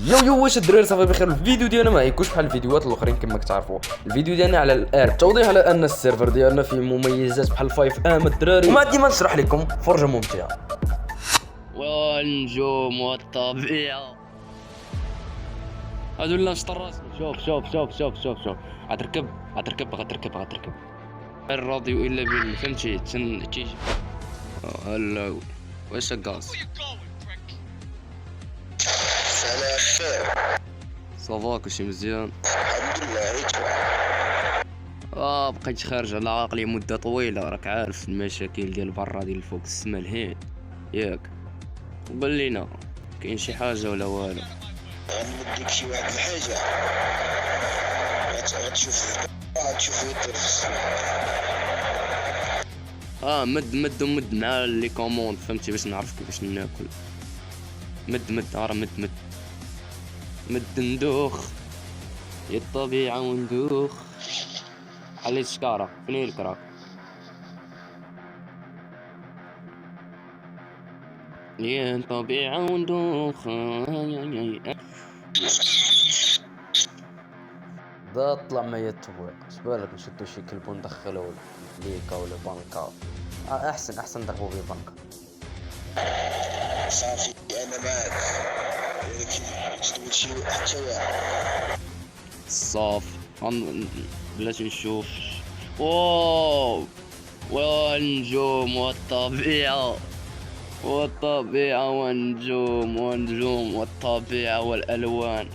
يو واش الدراري صافي بخير. الفيديو ديالنا ما يكونش بحال الفيديوهات الاخرين كما كتعرفوا. الفيديو ديالنا على الارب، توضيح على ان السيرفر ديالنا فيه مميزات بحال 5 ام الدراري، وما ديما نشرح لكم فرجه ممتعه. والنجوم والطبيعه هادو لا نشطر. شوف غتركب الراديو الا بال فهمتي تيجي هلا واش الغاز سلام خير. صافا كلشي مزيان الحمد لله. بقيت خارج على عقلي مده طويله، راك عارف المشاكل ديال برا ديال فوق السما الهين ياك. قول لينا كاين شي حاجه ولا والو؟ غنمديك شي واحد الحاجه غتشوف يدير في السما. مد مع لي كوموند فهمتي باش نعرف كيفاش ناكل. مد ندوخ يا الطبيعه وندوخ. حليت شكاره فين الكراك؟ يا الطبيعه وندوخ. دا طلع ما يتبوع شبالك نشدو شي كلب وندخلو ليكا ولا بانكا. احسن ضربو بيه بانكا. صافي انا معاك، ولكن تدول شي حتى واحد. صاف بلاتي نشوف. واو والنجوم والطبيعه والنجوم والطبيعه والالوان.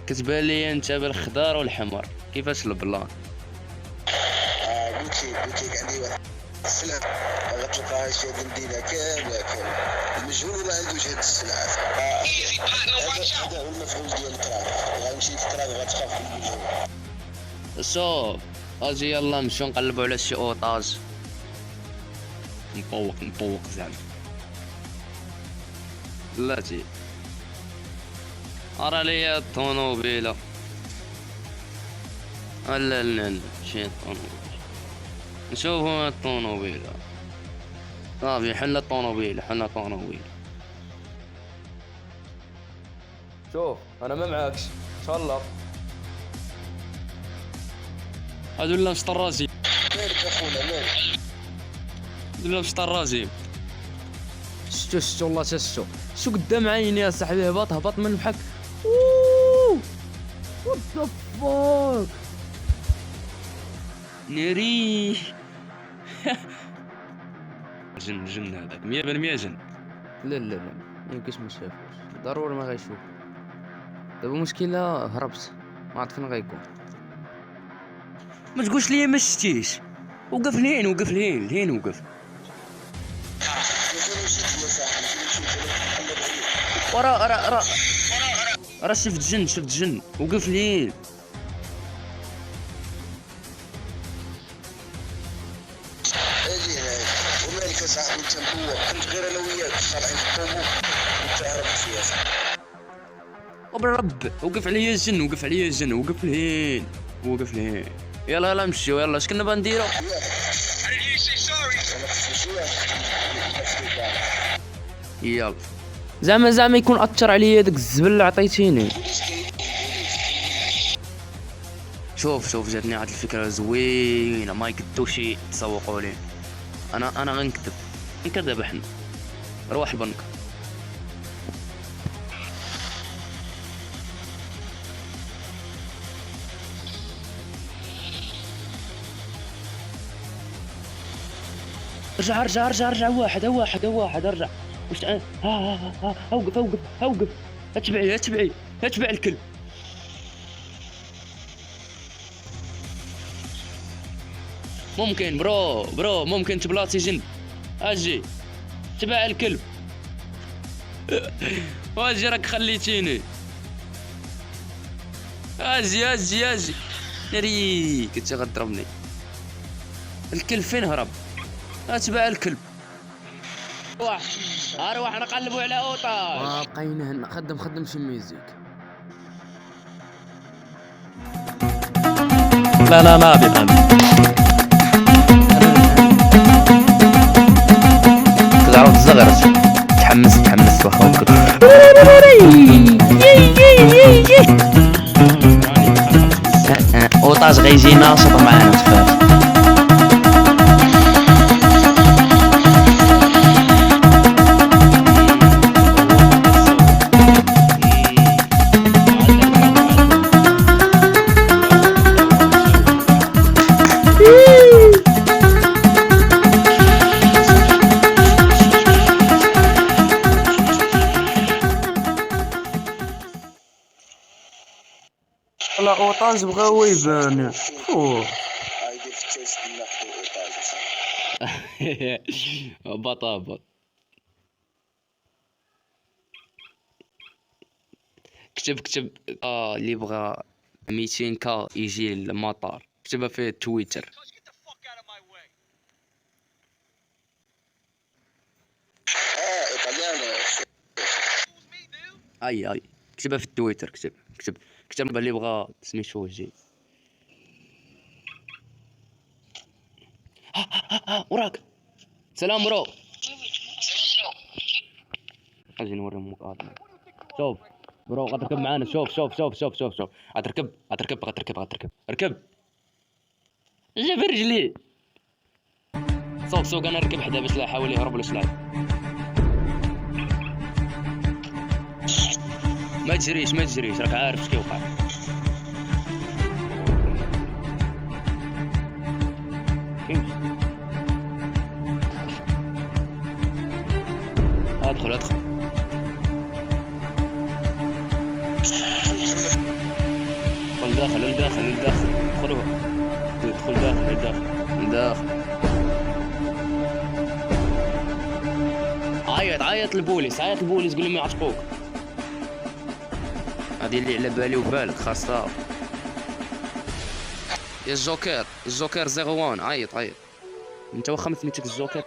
كتبان لي انت بالخضار والحمر، كيفاش البلان؟ قلت لك عندي واحد السلعه غتلقاها في هذه المدينه كامله المجهول ما عندوش هاد السلعه. هذا هو المفعول ديال الكراك. غنمشي للكراك غتخاف من المجهول. شوف اجي يلا نمشيو نقلبوا على شي اوطاج. نطوق زعما بلاتي. ارى ليا الطونوبيله. لا شي طونوبيله. نشوفوا الطونوبيله. صافي حنا الطونوبيله. شوف انا ما معاكش ان شاء الله. هادو لا مش طرازي. مالك اخونا مالك؟ هادو لا مش طرازي. شتو والله شو قدام عيني يا صاحبي. هبط من بحال وات ذا فاك ناري. جن هذاك 100% جن. لا ما يمكنش ما شافوش، ضروري ما غيشوف. دابا المشكله هربت، ما عرفت فين غيكون. ما تقولش لي ما شتيش. وقف لهين وقف. ورا شفت جن وقف لهين. اجي هنايا ومالك صاحبي انت مبوق. كنت غير انا وياك طالعين في الطوبوق وانت هربت فيها صاحبي. وبالرب وقف عليا الجن وقف لهين. يلا نمشيو. يلا اش كنا بنديرو؟ يلا زعما يكون اثر عليا داك الزبل اللي عطيتيني. شوف جاتني هاد الفكره زوينه، ما يقدوش يتسوقوا لي. انا غنكذب احنا. روح البنك. ارجع واحد ارجع. وش اوقف. اتبع الكلب. ممكن برو ممكن تبلاطي جن. اجي تبع الكلب. واجي راك خليتيني. اجي ناري كنت غضربني. الكلب فين هرب؟ اتبع الكلب. اروح نقلبوا على اوطاج. بقينا هنا خدم شي ميوزيك. لا نابي تعرف الزغرة. تحمست واخا. الاوطاج غيجي ناشط معانا تفاهم. لا اوطاج بغا هو يبان. هايدي في التيست ناخذ ايطالي. بطابط. كتب اللي بغى 200k يجي للمطار، كتبها في تويتر. ايطاليانو. اي كتبها في التويتر. كتب اللي بغى سميتو يجي. وراك. سلام برو. اجي نوريهم مقاطع. شوف برو غتركب معانا. شوف غتركب ركب. جا برجلي. سوق انا نركب حدا باش لا يحاول يهرب ولا شلعب. ما تجريش راك عارف اش كيوقع. ادخل دخل داخل ادخل داخل. عيط البوليس قول لهم يعتقوك. هذه اللي على بالي وبالك خاصة. يا الجوكر 01 عيط انت واخا ما سميتك الجوكر.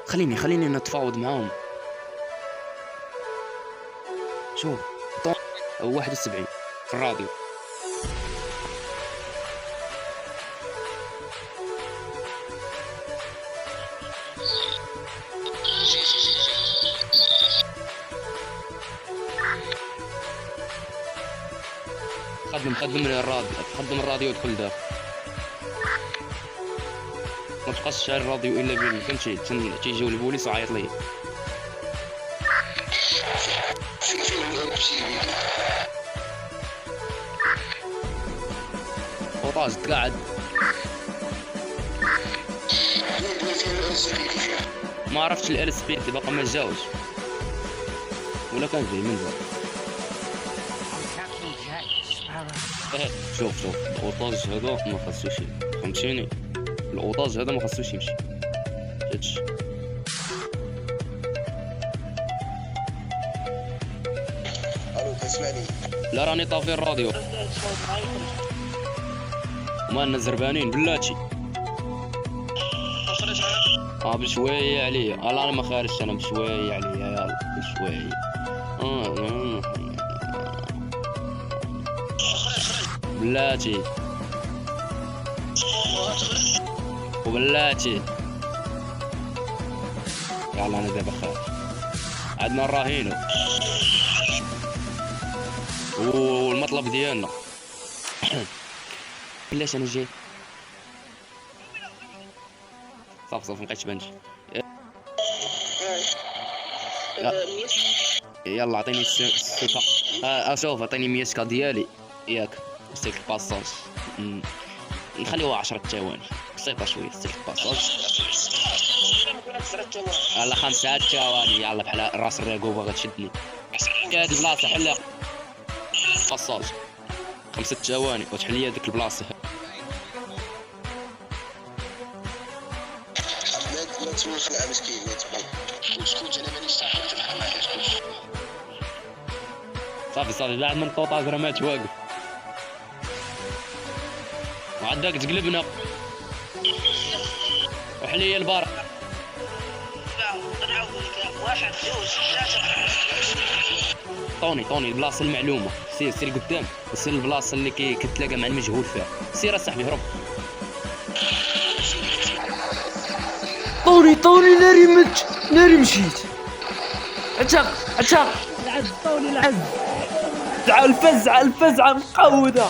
خليني نتفاوض معاهم. شوف 71 في الراديو. خدم الراديو ودخل داخل. ما تبقاش شاعل الراديو الا بين فهمتي تيجيو البوليس وعيط ليه. اوطاج تقعد. ما عرفتش ال سبيد اللي باقا ما جاوش ولا كان جاي من بعد. شوف الاوطاج هذا ما خاصوش فهمتيني. الاوطاج هذا ما خاصوش يمشي. هادشي الو كتسمعني؟ لا راني طافي الراديو. ومالنا زربانين بلاتي. بشويه عليا. انا ما خارجش. انا بشويه عليا. يلا بشويه. بلاتي وبلاتي. يلا انا دابا خارج. عندنا الرهينو والمطلب ديالنا. علاش انا جاي؟ صافي مبقيتش بنجي. يلا عطيني السيكا. شوف عطيني 100 ديالي ياك. ستيك الباساج نخليوها 10 ثواني بسيطه شويه. ستيك الباساج يلا 5 ثواني. يلا بحال راس الرقوبه غتشدني. هاد البلاصه حلها باساج 5 ثواني وتحل لي هذيك البلاصه. لا تسولف مع مسكين ما تبقى وسكوت. انا مانيش صاحب تبقى معايا سكوت. صافي بعد من طوطا رمات واقف وعندك تقلبنا وحلية البار. 1 2 3 طوني البلاصه المعلومه. سير قدام. سير البلاصه اللي كتلاقى مع المجهول فيها. سير اصاحبي هرب. طوني ناري مشيت. عتاق العز. تعال الفزعه مقوده.